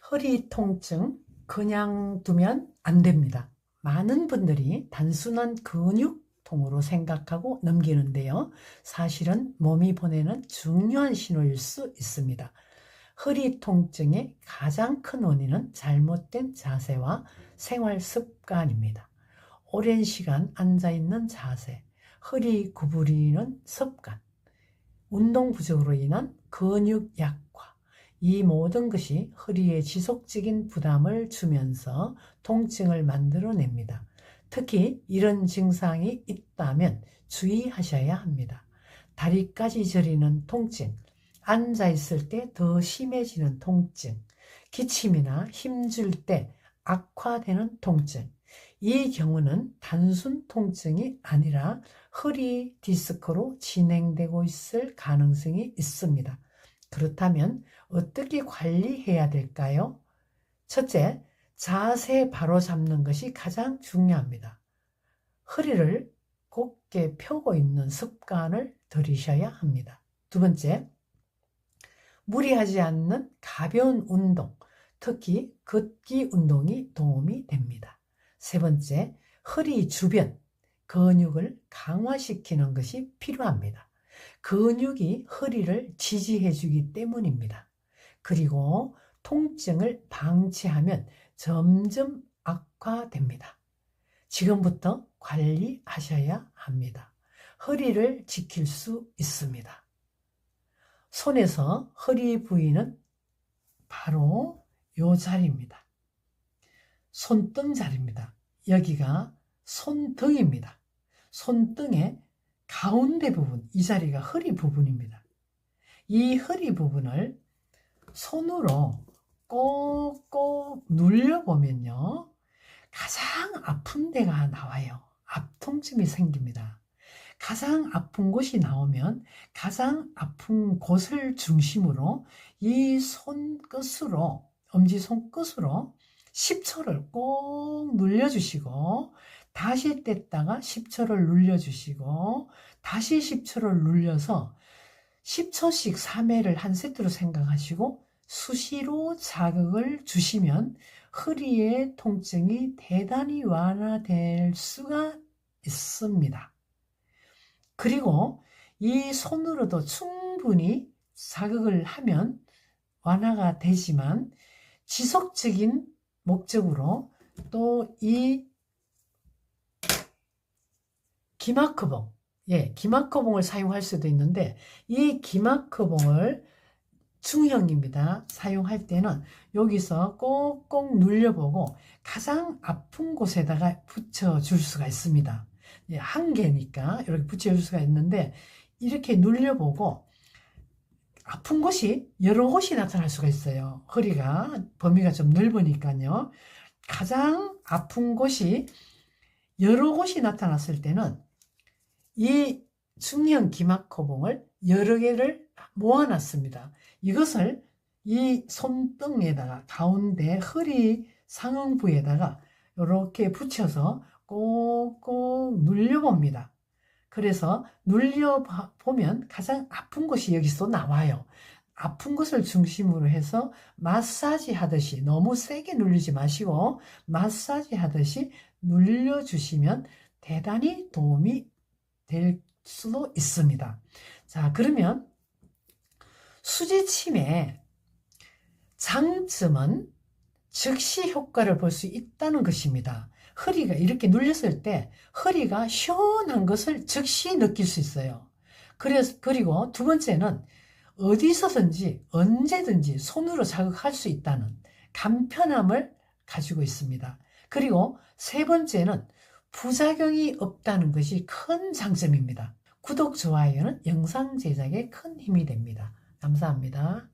허리 통증 그냥 두면 안 됩니다. 많은 분들이 단순한 근육통으로 생각하고 넘기는데요. 사실은 몸이 보내는 중요한 신호일 수 있습니다. 허리 통증의 가장 큰 원인은 잘못된 자세와 생활 습관입니다. 오랜 시간 앉아있는 자세, 허리 구부리는 습관, 운동 부족으로 인한 근육 약화, 이 모든 것이 허리에 지속적인 부담을 주면서 통증을 만들어냅니다. 특히 이런 증상이 있다면 주의하셔야 합니다. 다리까지 저리는 통증, 앉아있을 때 더 심해지는 통증, 기침이나 힘줄 때 악화되는 통증, 이 경우는 단순 통증이 아니라 허리 디스크로 진행되고 있을 가능성이 있습니다. 그렇다면 어떻게 관리해야 될까요? 첫째, 자세 바로 잡는 것이 가장 중요합니다. 허리를 곧게 펴고 있는 습관을 들이셔야 합니다. 두 번째, 무리하지 않는 가벼운 운동, 특히 걷기 운동이 도움이 됩니다. 세 번째, 허리 주변 근육을 강화시키는 것이 필요합니다. 근육이 허리를 지지해 주기 때문입니다. 그리고 통증을 방치하면 점점 악화됩니다. 지금부터 관리하셔야 합니다. 허리를 지킬 수 있습니다. 손에서 허리 부위는 바로 이 자리입니다. 손등 자리입니다. 여기가 손등입니다. 손등의 가운데 부분, 이 자리가 허리 부분입니다. 이 허리 부분을 손으로 꼭꼭 눌려보면요, 가장 아픈 데가 나와요. 통증이 생깁니다. 가장 아픈 곳이 나오면 가장 아픈 곳을 중심으로 이 손끝으로, 엄지손끝으로 10초를 꼭 눌려주시고, 다시 뗐다가 10초를 눌려주시고, 다시 10초를 눌려서 10초씩 3회를 한 세트로 생각하시고 수시로 자극을 주시면 허리의 통증이 대단히 완화될 수가 있습니다. 그리고 이 손으로도 충분히 자극을 하면 완화가 되지만 지속적인 목적으로 또 이 기마커봉, 기마커봉을 사용할 수도 있는데, 이 기마커봉을 중형입니다. 사용할 때는 여기서 꼭꼭 눌려보고 가장 아픈 곳에다가 붙여줄 수가 있습니다. 한 개니까 이렇게 붙여줄 수가 있는데, 이렇게 눌려보고 아픈 곳이 여러 곳이 나타날 수가 있어요. 허리가 범위가 좀 넓으니까요. 가장 아픈 곳이 여러 곳이 나타났을 때는 이 중형 기마커봉을 여러 개를 모아놨습니다. 이것을 이 손등에다가 가운데 허리 상응부에다가 이렇게 붙여서 꼭꼭 눌려봅니다. 그래서 눌려보면 가장 아픈 곳이 여기서 나와요. 아픈 곳을 중심으로 해서 마사지 하듯이, 너무 세게 눌리지 마시고 마사지 하듯이 눌려주시면 대단히 도움이 될 수도 있습니다. 자, 그러면 수지침의 장점은 즉시 효과를 볼 수 있다는 것입니다. 허리가 이렇게 눌렸을 때 허리가 시원한 것을 즉시 느낄 수 있어요. 그리고 두 번째는 어디서든지 언제든지 손으로 자극할 수 있다는 간편함을 가지고 있습니다. 그리고 세 번째는 부작용이 없다는 것이 큰 장점입니다. 구독, 좋아요는 영상 제작에 큰 힘이 됩니다. 감사합니다.